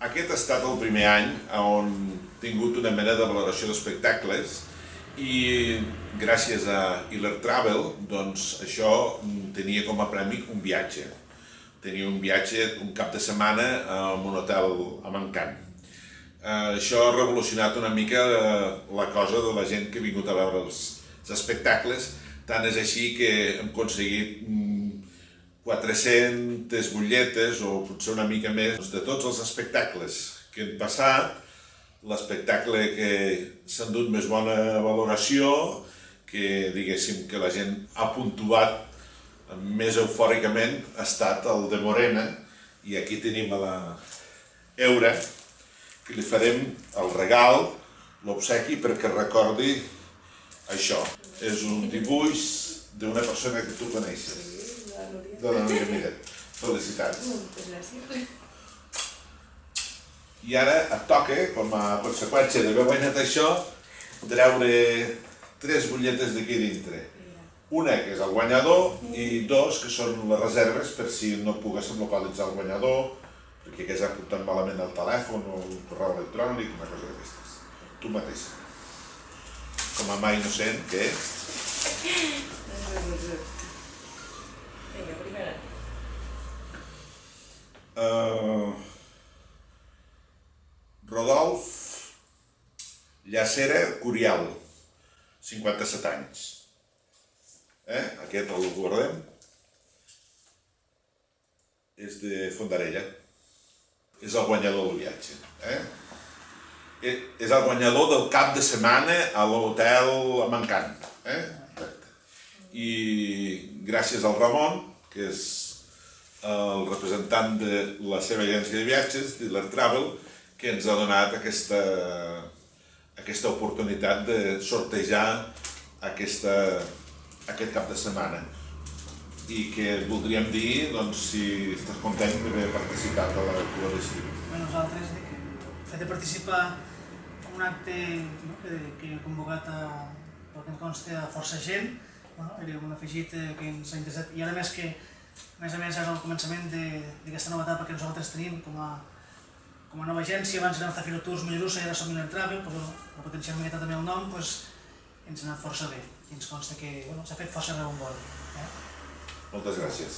Aquest ha estat el primer any on he tingut una mena de valoració d'espectacles i gràcies a Hiller Travel, doncs això tenia com a premi un viatge. Tenia un viatge un cap de setmana a un hotel a Mancant. Això ha revolucionat una mica la cosa de la gent que ha vingut a veure els espectacles, tant és així que hem aconseguit 400 butlletes o potser una mica més de tots els espectacles que han passat. L'espectacle que s'ha endut més bona valoració, que diguéssim que la gent ha puntuat més eufòricament, ha estat el de Morena, i aquí tenim a la Eura, que li farem el regal, l'obsequi, perquè recordi això. És un dibuix d'una persona que tu coneixes. De la Núria Miret. Felicitats. Moltes gràcies. I ara et toca, com a conseqüència d'haver guanyat això, treure 3 butlletes d'aquí dintre. Una que és el guanyador i 2 que són les reserves per si no poguéssim localitzar el guanyador, perquè hagués apuntat malament el telèfon o el correu electrònic, una cosa d'aquestes. Tu mateixa. Com a mà innocent que ets. Vinga, primera. Rodolf Llacera Curial, 57 anys. Aquest el guardem. És de Fondarella. És el guanyador del viatge. És el guanyador del cap de setmana a l'hotel a Mancant. I gràcies al Ramon, que és el representant de la seva agència de viatges, Hiller Travel, que ens ha donat aquesta oportunitat de sortejar aquest cap de setmana. I que voldríem dir, doncs, si estàs content d'haver participat a la Cua d'Estiu. Nosaltres, el fet de participar en un acte que he convocat pel que em consta a força gent, era un afegit que ens ha interessat, i ara més que, a més és el començament d'aquesta nova etapa que nosaltres tenim com a nova agència. Abans érem Zafiro Tours Mollerussa i ara som Hiller Travel, però per potenciar una miqueta també el nom ens ha anat força bé i ens consta que s'ha fet força rebomboll. Moltes gràcies.